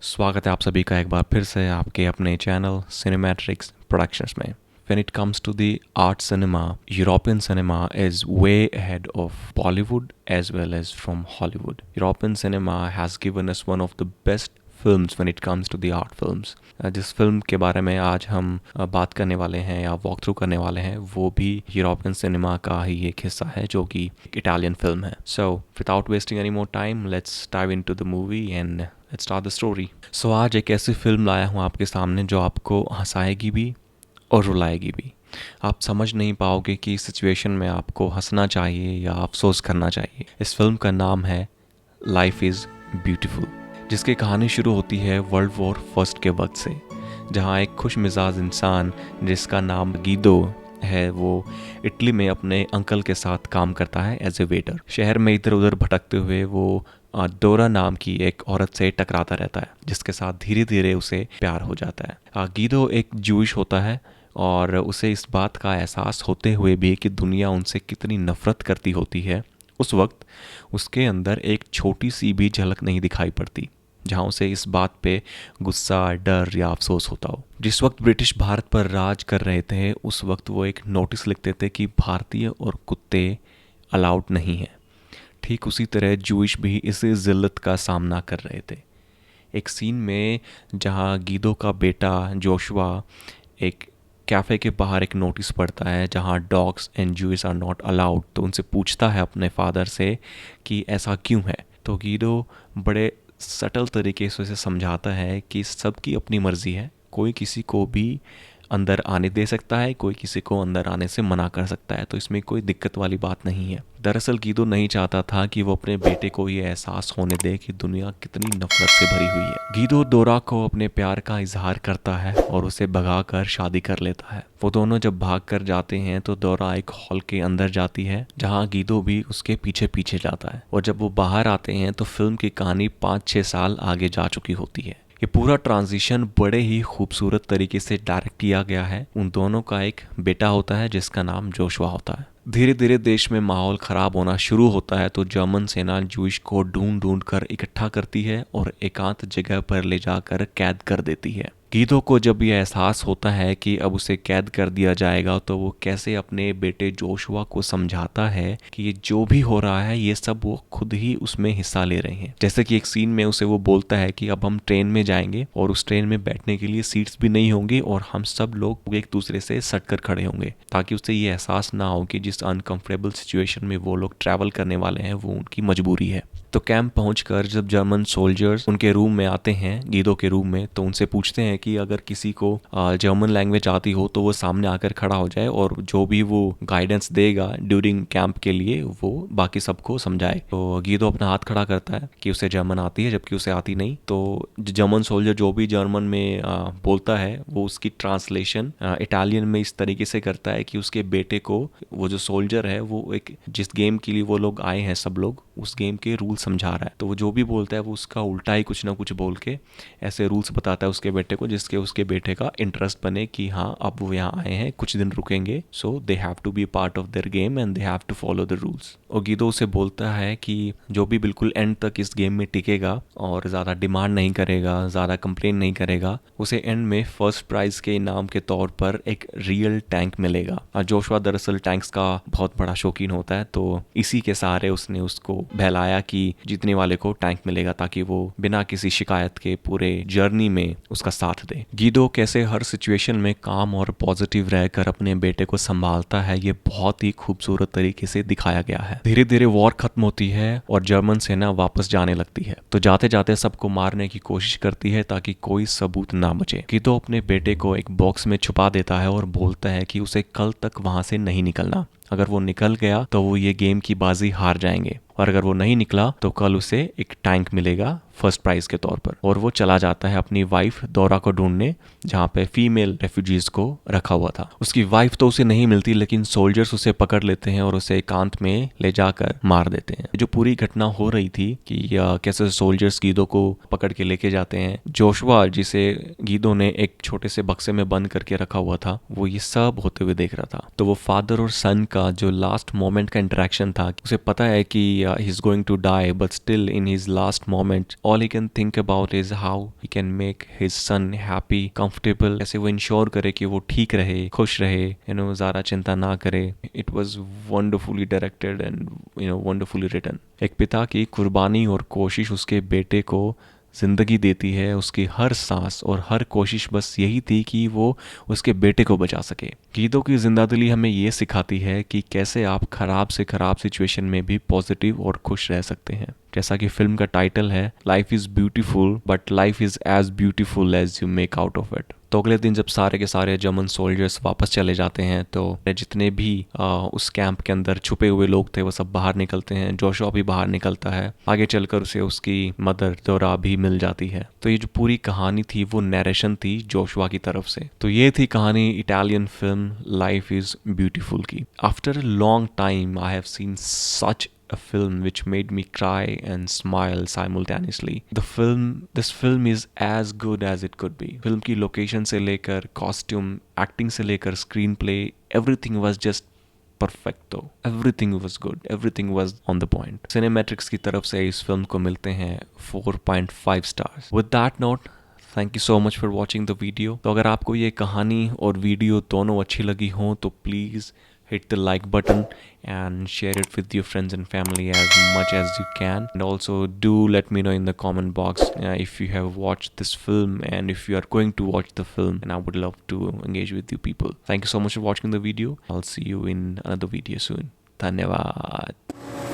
स्वागत है आप सभी का एक बार फिर से आपके अपने चैनल सिनेमैट्रिक्स प्रोडक्शंस में। When it comes to the art cinema, European cinema is way ahead of Bollywood as well as from Hollywood. European cinema has given us one of the best films when it comes to the art films. जिस film के बारे में आज हम बात करने वाले हैं या वॉक थ्रू करने वाले हैं वो भी यूरोपियन सिनेमा का ही एक हिस्सा है जो कि इटालियन फिल्म है। So without wasting any more time let's dive into the movie and let's start the story. So आज एक ऐसी फिल्म लाया हूँ आपके सामने जो आपको हंसाएगी भी और रुलाएगी भी। आप समझ नहीं पाओगे कि इस सिचुएशन में आपको हंसना चाहिए या अफसोस करना चाहिए। इस फिल्म का नाम है लाइफ इज़ ब्यूटीफुल, जिसकी कहानी शुरू होती है वर्ल्ड वॉर फर्स्ट के वक्त से, जहाँ एक खुश मिजाज इंसान जिसका नाम गीदो है वो इटली में अपने अंकल के साथ काम करता है एज ए वेटर। शहर में इधर उधर भटकते हुए वो डोरा नाम की एक औरत से टकराता रहता है जिसके साथ धीरे धीरे उसे प्यार हो जाता है। गीदो एक जूइश होता है और उसे इस बात का एहसास होते हुए भी कि दुनिया उनसे कितनी नफरत करती होती है, उस वक्त उसके अंदर एक छोटी सी भी झलक नहीं दिखाई पड़ती जहाँ उसे इस बात पे गुस्सा, डर या अफसोस होता हो। जिस वक्त ब्रिटिश भारत पर राज कर रहे थे उस वक्त वो एक नोटिस लिखते थे कि भारतीय और कुत्ते अलाउड नहीं हैं। ठीक उसी तरह जूइश भी इसी जिल्लत का सामना कर रहे थे। एक सीन में जहाँ गीदो का बेटा जोशुआ एक कैफ़े के बाहर एक नोटिस पढ़ता है जहाँ dogs and Jews are not allowed, तो उनसे पूछता है अपने फादर से कि ऐसा क्यों है। तो गीदो बड़े सटल तरीके से उसे समझाता है कि सबकी अपनी मर्ज़ी है, कोई किसी को भी अंदर आने दे सकता है, कोई किसी को अंदर आने से मना कर सकता है, तो इसमें कोई दिक्कत वाली बात नहीं है। दरअसल गीदो नहीं चाहता था कि वो अपने बेटे को ये एहसास होने दे कि दुनिया कितनी नफरत से भरी हुई है। गीदो डोरा को अपने प्यार का इजहार करता है और उसे भगाकर शादी कर लेता है। वो दोनों जब भाग कर जाते हैं तो डोरा एक हॉल के अंदर जाती है जहाँ गीदो भी उसके पीछे पीछे जाता है, और जब वो बाहर आते हैं तो फिल्म की कहानी 5-6 साल आगे जा चुकी होती है। ये पूरा ट्रांजिशन बड़े ही खूबसूरत तरीके से डायरेक्ट किया गया है। उन दोनों का एक बेटा होता है जिसका नाम जोशुआ होता है। धीरे धीरे देश में माहौल ख़राब होना शुरू होता है तो जर्मन सेना जूइश को ढूंढ ढूंढ कर इकट्ठा करती है और एकांत जगह पर ले जाकर कैद कर देती है। गीदो को जब यह एहसास होता है कि अब उसे कैद कर दिया जाएगा तो वो कैसे अपने बेटे जोशुआ को समझाता है कि ये जो भी हो रहा है ये सब वो खुद ही उसमें हिस्सा ले रहे हैं। जैसे कि एक सीन में उसे वो बोलता है कि अब हम ट्रेन में जाएंगे और उस ट्रेन में बैठने के लिए सीट्स भी नहीं होंगी और हम सब लोग एक दूसरे से सट कर खड़े होंगे, ताकि उसे ये एहसास ना हो कि जिस अनकंफर्टेबल सिचुएशन में वो लोग ट्रैवल करने वाले हैं वो उनकी मजबूरी है। तो कैंप पहुंचकर जब जर्मन सोल्जर्स उनके रूम में आते हैं, गीदो के रूम में, तो उनसे पूछते हैं कि अगर किसी को जर्मन लैंग्वेज आती हो तो वो सामने आकर खड़ा हो जाए और जो भी वो गाइडेंस देगा ड्यूरिंग कैंप के लिए वो बाकी सबको समझाए। तो गीदो अपना हाथ खड़ा करता है कि उसे जर्मन आती है, जबकि उसे आती नहीं। तो जर्मन सोल्जर जो भी जर्मन में बोलता है वो उसकी ट्रांसलेशन इटालियन में इस तरीके से करता है कि उसके बेटे को वो जो सोल्जर है वो एक जिस गेम के लिए वो लोग आए हैं सब लोग उस गेम के रूल समझा रहा है। तो वो जो भी बोलता है वो उसका उल्टा ही कुछ ना कुछ बोल के ऐसे रूल्स बताता है उसके बेटे को, जिसके उसके बेटे का इंटरेस्ट बने कि हाँ अब वो यहाँ आए हैं, कुछ दिन रुकेंगे, so they have to be part of their game and they have to follow the rules. और गीदो उसे बोलता है कि जो भी बिल्कुल एंड तक इस गेम में टिकेगा और ज़्यादा डिमांड नहीं करेगा, ज़्यादा कंप्लेन नहीं करेगा, उसे एंड में फर्स्ट प्राइज के इनाम के तौर पर एक रियल टैंक मिलेगा। और जोशुआ दरअसल टैंक्स का बहुत बड़ा शौकीन होता है, तो इसी के सहारे उसने उसको बहलाया कि जीतने वाले को टैंक मिलेगा ताकि वो बिना किसी शिकायत के पूरे जर्नी में उसका साथ दे। गीदो कैसे हर सिचुएशन में काम और पॉजिटिव रहकर अपने बेटे को संभालता है ये बहुत ही खूबसूरत तरीके से दिखाया गया है। धीरे धीरे वॉर खत्म होती है और जर्मन सेना वापस जाने लगती है, तो जाते जाते सबको मारने की कोशिश करती है ताकि कोई सबूत ना बचे। गीदो अपने बेटे को एक बॉक्स में छुपा देता है और बोलता है कि उसे कल तक वहां से नहीं निकलना। अगर वो निकल गया तो वो ये गेम की बाजी हार जाएंगे, और अगर वो नहीं निकला तो कल उसे एक टैंक मिलेगा फर्स्ट प्राइज के तौर पर। और वो चला जाता है अपनी वाइफ डोरा को ढूंढने जहाँ पे फीमेल रेफ्यूजीज को रखा हुआ था। उसकी वाइफ तो उसे नहीं मिलती, लेकिन सोल्जर्स उसे पकड़ लेते हैं और उसे एकांत में ले जाकर मार देते हैं। जो पूरी घटना हो रही थी कि कैसे सोल्जर्स गीदो को पकड़ के लेके जाते हैं, जोशुआ जिसे गीदो ने एक छोटे से बक्से में बंद करके रखा हुआ था वो ये सब होते हुए देख रहा था। तो वो फादर और सन का जो लास्ट मोमेंट का इंटरेक्शन था, उसे पता है कि he is going to die, but still in his last moment all he can think about is how he can make his son happy, comfortable, कैसे वो इंश्योर करे कि वो ठीक रहे, खुश रहे, ज़्यादा चिंता ना करे. It was wonderfully directed and wonderfully written. एक पिता की कुर्बानी और कोशिश उसके बेटे को ज़िंदगी देती है. उसकी हर सांस और हर कोशिश बस यही थी कि वो उसके बेटे को बचा सके. गीतों की जिंदादिली हमें ये सिखाती है कि कैसे आप खराब से खराब सिचुएशन में भी पॉजिटिव और खुश रह सकते हैं. जैसा कि फिल्म का टाइटल है, life is beautiful but life is as beautiful as you make out of it. तो अगले दिन जब सारे के सारे जर्मन सोल्जर्स वापस चले जाते हैं तो जितने भी उस कैंप के अंदर छुपे हुए लोग थे वो सब बाहर निकलते हैं. जोशुआ भी बाहर निकलता है. आगे चलकर उसे उसकी मदर दोरा भी मिल जाती है. तो ये जो पूरी कहानी थी वो नरेशन थी जोशुआ की तरफ से. तो ये थी कहानी Italian film life is beautiful की. After a long time I have seen such a film which made me cry and smile simultaneously. This film is as good as it could be. Film की location से लेकर costume, acting से लेकर screenplay, everything was just perfect. तो everything was good, everything was on the point. Cinematrix की तरफ से इस फिल्म को मिलते हैं 4.5 stars. With that note, thank you so much for watching the video. तो अगर आपको ये कहानी और वीडियो दोनों अच्छी लगी हो तो please hit the like button and share it with your friends and family as much as you can. And also do let me know in the comment box if you have watched this film and if you are going to watch the film, and I would love to engage with you people. Thank you so much for watching the video. I'll see you in another video soon. Dhanyavad.